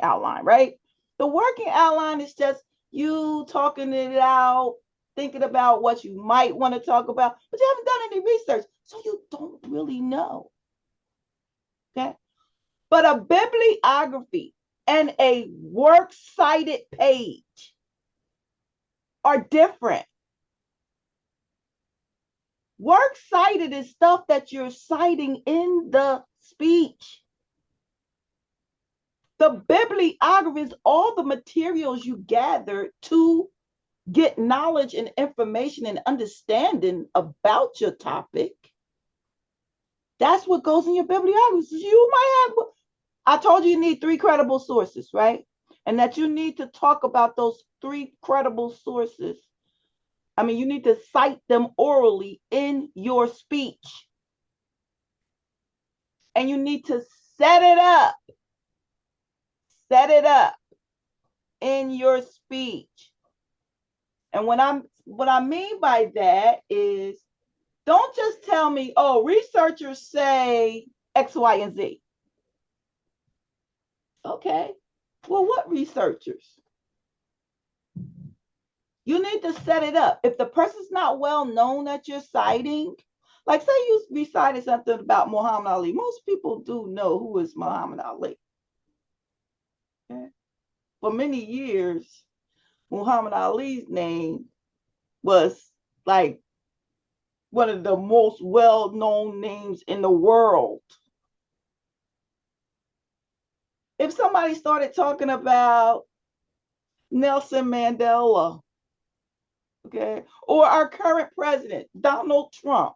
outline, right? The working outline is just you talking it out, thinking about what you might want to talk about, but you haven't done any research, so you don't really know. Okay? But a bibliography and a works cited page are different. Works cited is stuff that you're citing in the speech. The bibliography is all the materials you gather to get knowledge and information and understanding about your topic. That's what goes in your bibliography. So you might have, I told you need 3 credible sources, right? And that you need to talk about those 3 credible sources. I mean, you need to cite them orally in your speech. And you need to set it up in your speech. And what I mean by that is don't just tell me, oh, researchers say X, Y, and Z. Okay. Well, what researchers? You need to set it up. If the person's not well known that you're citing, like say you recited something about Muhammad Ali, most people do know who is Muhammad Ali. Okay. For many years, Muhammad Ali's name was like one of the most well-known names in the world. If somebody started talking about Nelson Mandela, okay, or our current president, Donald Trump,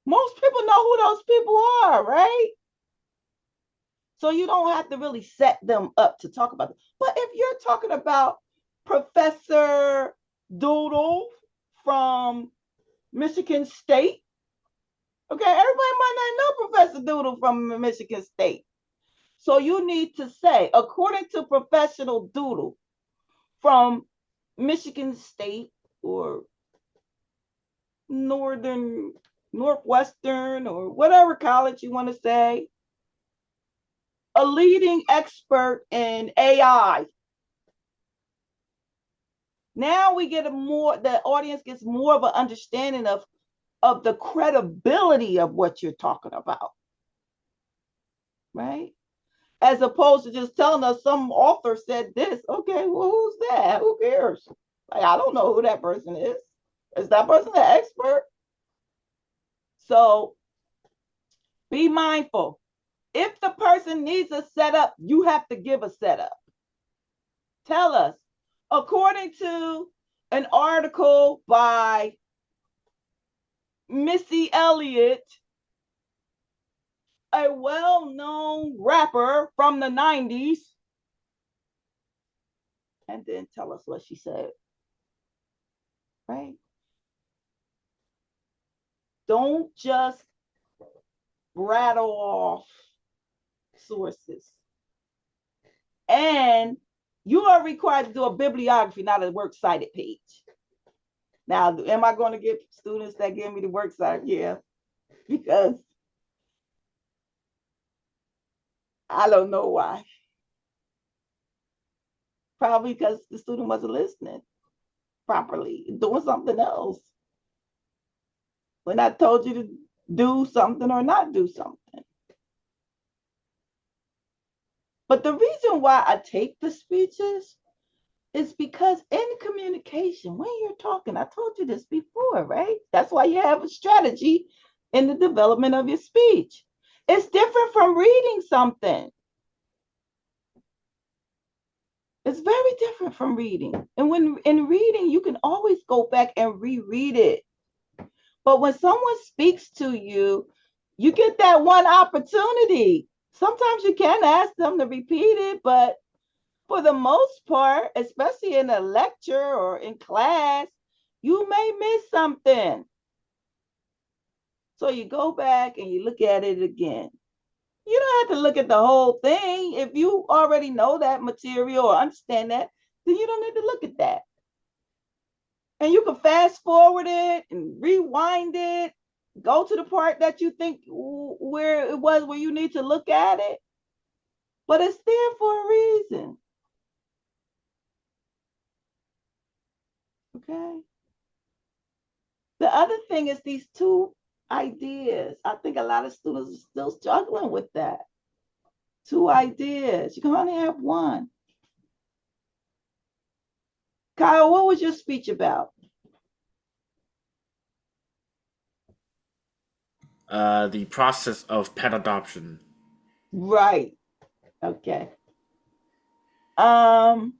most people know who those people are, right? So you don't have to really set them up to talk about them. But if you're talking about Professor Doodle from Michigan State, okay, everybody might not know Professor Doodle from Michigan State. So you need to say, according to Professional Doodle from Michigan State or Northwestern, or whatever college you want to say, a leading expert in AI. Now we get the audience gets more of an understanding of the credibility of what you're talking about, right? As opposed to just telling us some author said this. Okay, well, who's that? Who cares? Like, I don't know who that person is. Is that person an expert? So be mindful. If the person needs a setup, you have to give a setup. Tell us, according to an article by Missy Elliott, a well-known rapper from the 90s, and then tell us what she said, right? Don't just rattle off sources. And you are required to do a bibliography, not a works cited page. Now, am I going to get students that give me the works cited? Yeah, because I don't know why. Probably because the student wasn't listening properly, doing something else. When I told you to do something or not do something. But the reason why I take the speeches is because in communication, when you're talking, I told you this before, right? That's why you have a strategy in the development of your speech. It's different from reading something. It's very different from reading. And when in reading, you can always go back and reread it. But when someone speaks to you, you get that one opportunity. Sometimes you can ask them to repeat it, but for the most part, especially in a lecture or in class, you may miss something. So you go back and you look at it again. You don't have to look at the whole thing. If you already know that material or understand that, then you don't need to look at that. And you can fast forward it and rewind it, go to the part that you think where it was where you need to look at it. But it's there for a reason. Okay. The other thing is these two ideas. I think a lot of students are still struggling with that. Two ideas. You can only have one. Kyle, what was your speech about? The process of pet adoption. Right. Okay. And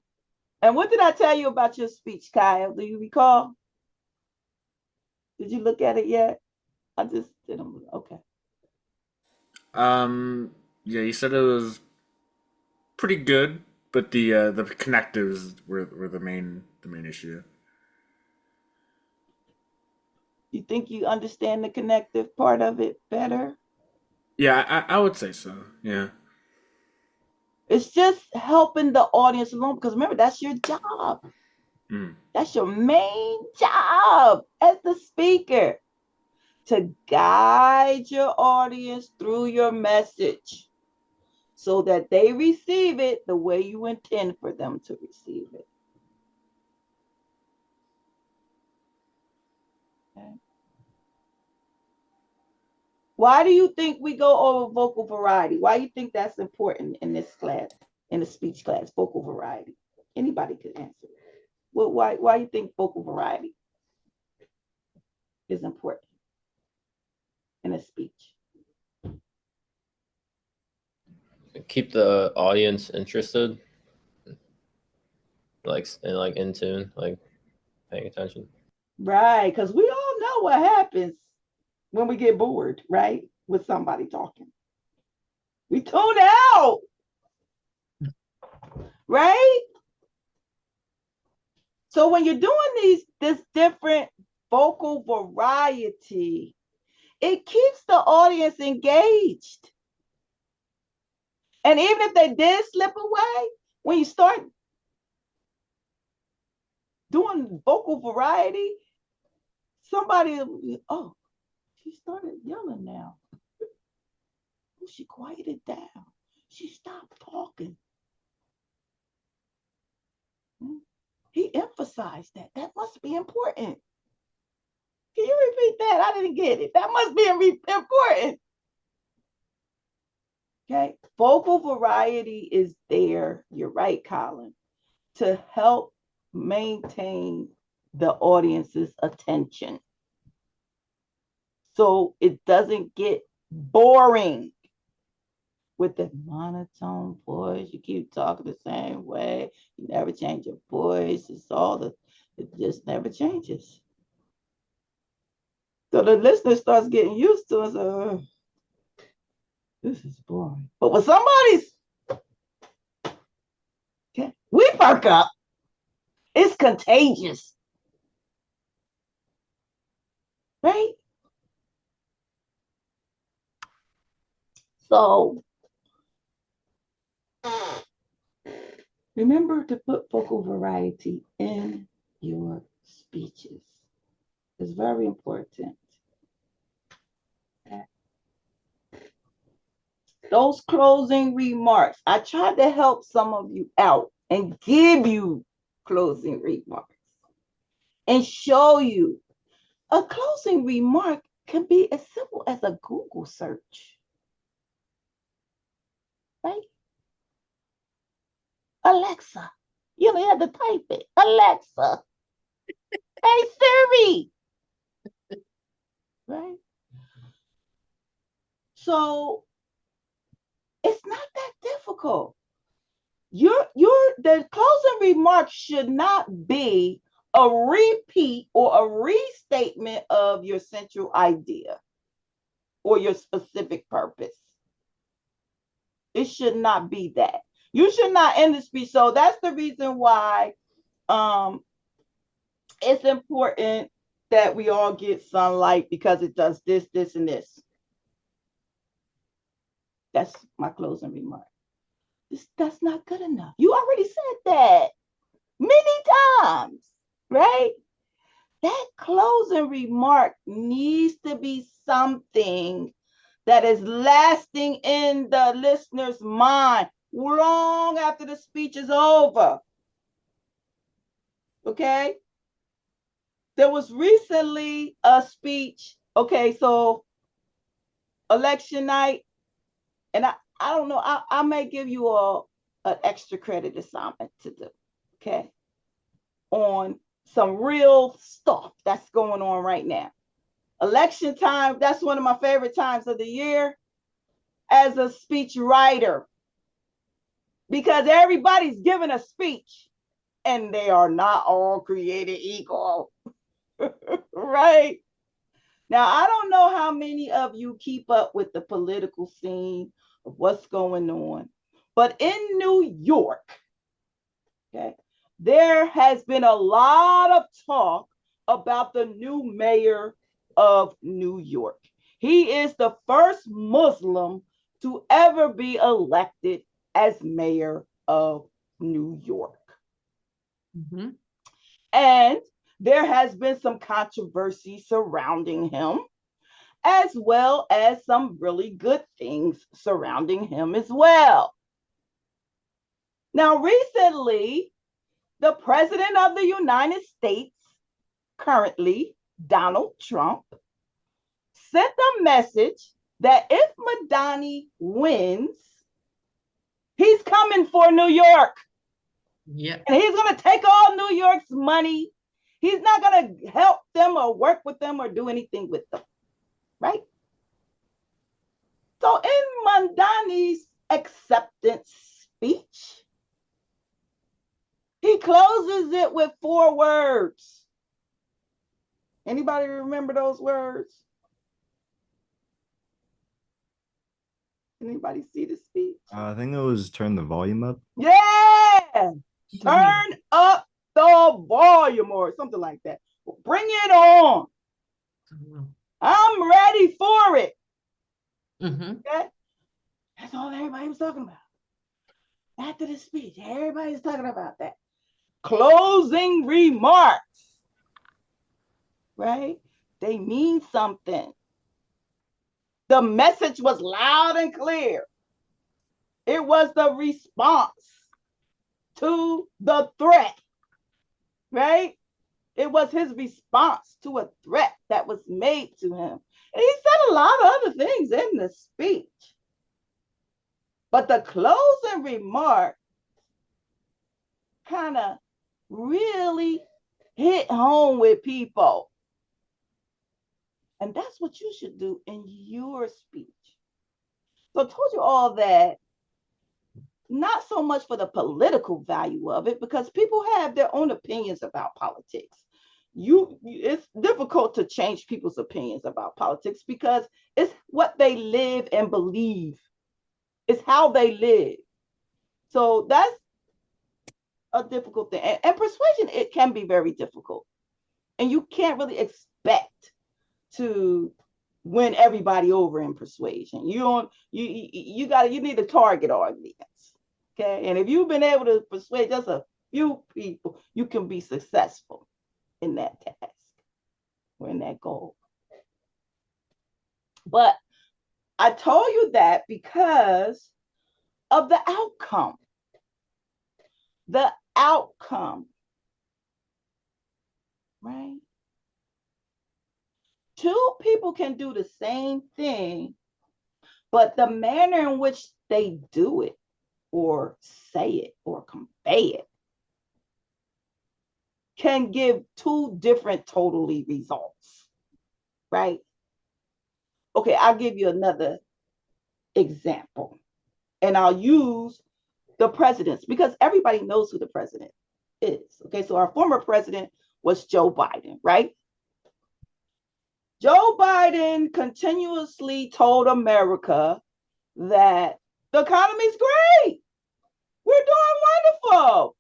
what did I tell you about your speech, Kyle? Do you recall? Did you look at it yet? I just didn't. Okay. Yeah, you said it was pretty good, but the connectives were the main issue. You think you understand the connective part of it better? Yeah, I would say so. Yeah. It's just helping the audience along because remember, that's your job. Mm. That's your main job as the speaker, to guide your audience through your message. so that they receive it the way you intend for them to receive it. Okay. Why do you think we go over vocal variety? Why do you think that's important in this class, in the speech class, vocal variety? Anybody could answer. Well, why do you think vocal variety is important in a speech? Keep the audience interested, like in tune, like paying attention. Right, because we all know what happens when we get bored, right? With somebody talking. We tune out. Right? So when you're doing this different vocal variety, it keeps the audience engaged. And even if they did slip away, when you start doing vocal variety, somebody, oh, she started yelling now. Oh, she quieted down. She stopped talking. He emphasized that. That must be important. Can you repeat that? I didn't get it. That must be important. Okay. Vocal variety is there. You're right, Colin, to help maintain the audience's attention. So it doesn't get boring with the monotone voice. You keep talking the same way. You never change your voice. It just never changes. So the listener starts getting used to it. So, this is boring. But when somebody's, okay, we perk up. It's contagious. Right? So remember to put vocal variety in your speeches. It's very important. Those closing remarks. I tried to help some of you out and give you closing remarks and show you a closing remark can be as simple as a Google search. Right? Alexa. You only have to type it. Alexa. Hey Siri. Right? So it's not that difficult. The closing remarks should not be a repeat or a restatement of your central idea or your specific purpose. It should not be that. You should not end the speech. So that's the reason why it's important that we all get sunlight, because it does this, this, and this. That's my closing remark. That's not good enough. You already said that many times, right? That closing remark needs to be something that is lasting in the listener's mind long after the speech is over. Okay? There was recently a speech. Okay, so election night, and I don't know, I may give you an extra credit assignment to do, okay, on some real stuff that's going on right now. Election time, that's one of my favorite times of the year as a speech writer, because everybody's giving a speech and they are not all created equal. Right? Now, I don't know how many of you keep up with the political scene of what's going on, but in New York, okay, there has been a lot of talk about the new mayor of New York. He is the first Muslim to ever be elected as mayor of New York. Mm-hmm. And there has been some controversy surrounding him. as well as some really good things surrounding him as well. Now, recently, the president of the United States, currently Donald Trump, sent a message that if Madani wins, he's coming for New York. Yeah. And he's going to take all New York's money. He's not going to help them or work with them or do anything with them. Right? So in Madani's acceptance speech, he closes it with 4 words. Anybody remember those words? Anybody see the speech? I think it was turn the volume up. Yeah! Turn up the volume or something like that. Bring it on. I'm ready for it. Okay? That's all everybody was talking about. After the speech, everybody's talking about that. Closing remarks. Right? They mean something. The message was loud and clear. It was the response to the threat. Right? It was his response to a threat that was made to him. And he said a lot of other things in the speech. But the closing remark kind of really hit home with people. And that's what you should do in your speech. So I told you all that, not so much for the political value of it, because people have their own opinions about politics. It's difficult to change people's opinions about politics because it's what they live and believe. It's how they live. So that's a difficult thing. And persuasion, it can be very difficult. And you can't really expect to win everybody over in persuasion. You need a target audience. Okay. And if you've been able to persuade just a few people, you can be successful in that task or in that goal. But I told you that because of the outcome. The outcome. Right? 2 people can do the same thing, but the manner in which they do it or say it or convey it can give 2 different totally results, right? Okay, I'll give you another example, and I'll use the presidents because everybody knows who the president is. Okay, so our former president was Joe Biden, right? Joe Biden continuously told America that the economy's great. We're doing wonderful.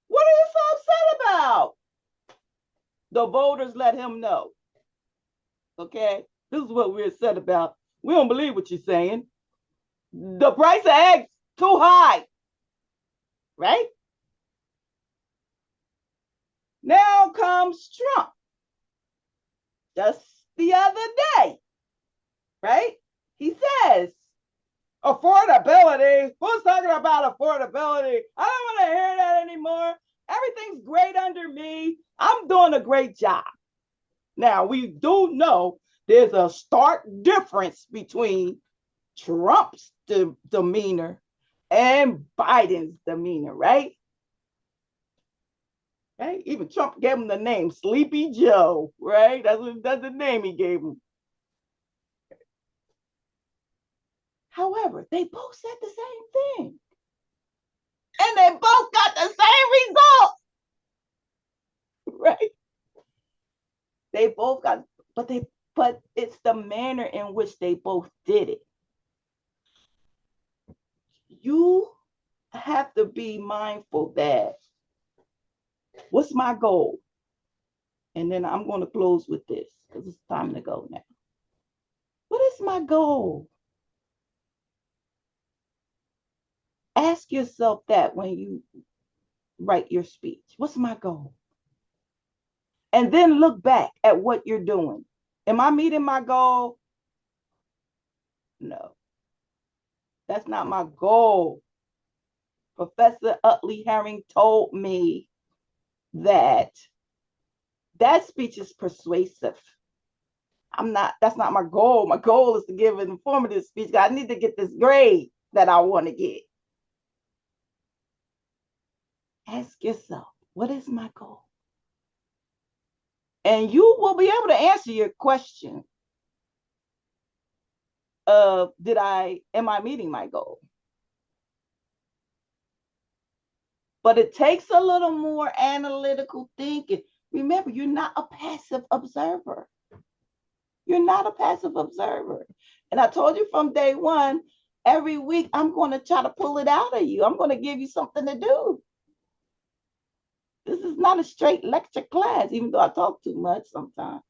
What are you so upset about? The voters let him know. Okay, this is what we're upset about. We don't believe what you're saying. The price of eggs too high, right? Now comes Trump. Just the other day, right? He says, affordability. Who's talking about affordability? I don't want to hear that anymore. Everything's great under me. I'm doing a great job. Now, we do know there's a stark difference between Trump's demeanor and Biden's demeanor, right? Right? Even Trump gave him the name Sleepy Joe, right? That's the name he gave him. However, they both said the same thing. And they both got the same result. Right? They both got, but it's the manner in which they both did it. You have to be mindful that what's my goal? And then I'm going to close with this because it's time to go now. What is my goal? Ask yourself that when you write your speech. What's my goal? And then look back at what you're doing. Am I meeting my goal? no. That's not my goal. Professor Utley Herring told me that speech is persuasive. That's not my goal. My goal is to give an informative speech. I need to get this grade that I want to get. Ask yourself, what is my goal? And you will be able to answer your question of am I meeting my goal? But it takes a little more analytical thinking. Remember, you're not a passive observer. You're not a passive observer. And I told you from day one, every week, I'm going to try to pull it out of you. I'm going to give you something to do. This is not a straight lecture class, even though I talk too much sometimes.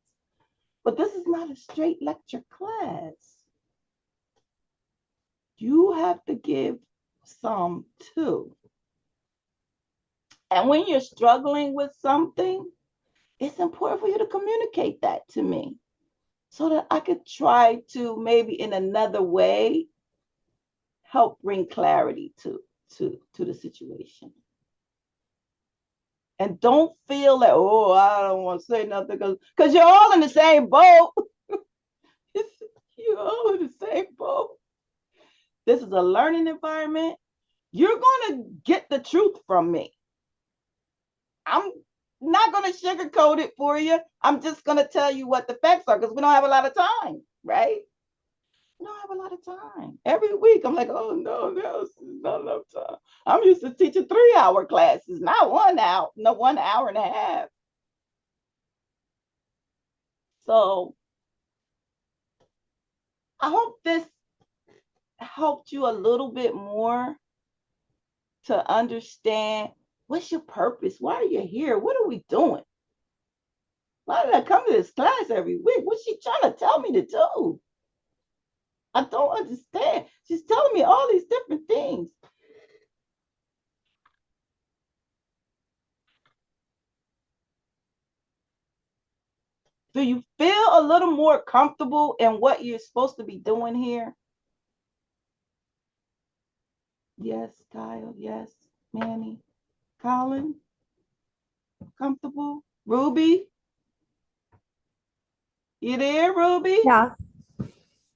But this is not a straight lecture class. You have to give some too. And when you're struggling with something, it's important for you to communicate that to me so that I could try to maybe in another way help bring clarity to the situation. And don't feel that, oh, I don't want to say nothing because you're all in the same boat. You're all in the same boat. This is a learning environment. You're going to get the truth from me. I'm not going to sugarcoat it for you. I'm just going to tell you what the facts are because we don't have a lot of time, right? We don't have a lot of time. Every week, I'm like, oh, no, there's not enough time. I'm used to teaching 3-hour classes, not 1 hour, no, 1 hour and a half. So I hope this helped you a little bit more to understand what's your purpose? Why are you here? What are we doing? Why did I come to this class every week? What's she trying to tell me to do? I don't understand. She's telling me all these different things. Do you feel a little more comfortable in what you're supposed to be doing here? Yes, Kyle. Yes, Manny. Colin? Comfortable? Ruby? You there, Ruby? Yeah.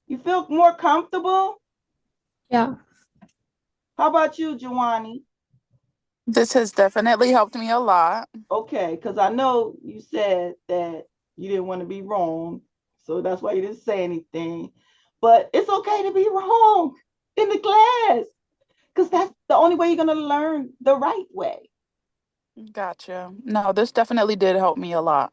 You feel more comfortable? Yeah. How about you, Jawani? This has definitely helped me a lot. Okay, because I know you said that you didn't want to be wrong, so that's why you didn't say anything. But it's okay to be wrong in the class, because that's the only way you're going to learn the right way. Gotcha. No, this definitely did help me a lot.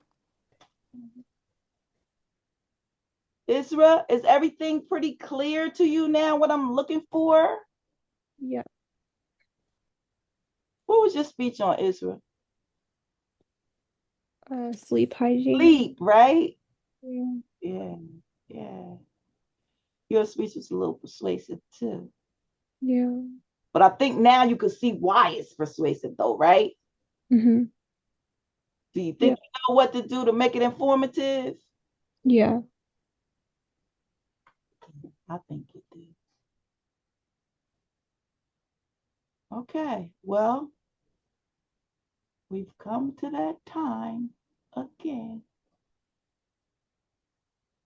Isra, is everything pretty clear to you now what I'm looking for? Yeah. What was your speech on, Isra? Sleep hygiene. Sleep, right? Yeah. Yeah, yeah. Your speech was a little persuasive too. Yeah. But I think now you can see why it's persuasive though, right? Mm-hmm. Do you think you know what to do to make it informative? Yeah. I think you do. Okay, well, we've come to that time again.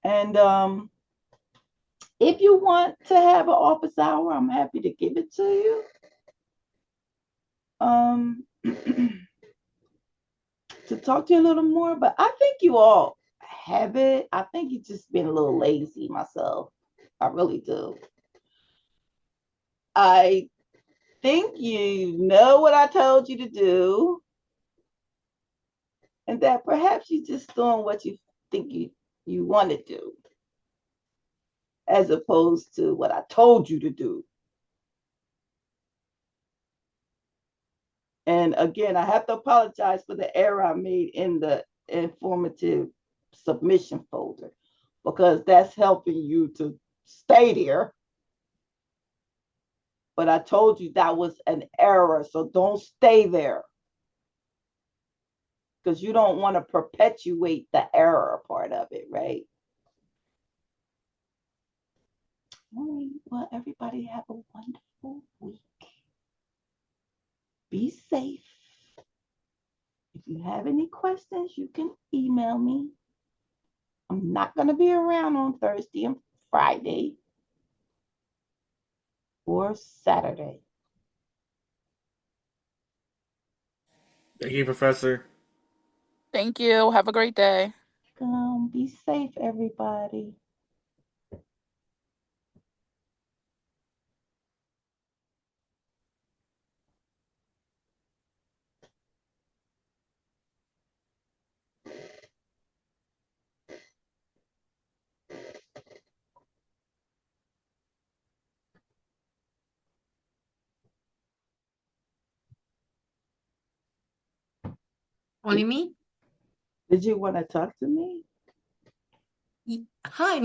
And if you want to have an office hour, I'm happy to give it to you. To talk to you a little more, but I think you all have it. I think you've just been a little lazy myself. I really do. I think you know what I told you to do, and that perhaps you're just doing what you think you want to do, as opposed to what I told you to do. And again, I have to apologize for the error I made in the informative submission folder, because that's helping you to stay there. But I told you that was an error, so don't stay there, because you don't want to perpetuate the error part of it, right? All right. Well, everybody have a wonderful week. Be safe. If you have any questions, you can email me. I'm not going to be around on Thursday and Friday or Saturday. Thank you, Professor. Thank you. Have a great day. Be safe, everybody. Only me? Did you want to talk to me? Hi.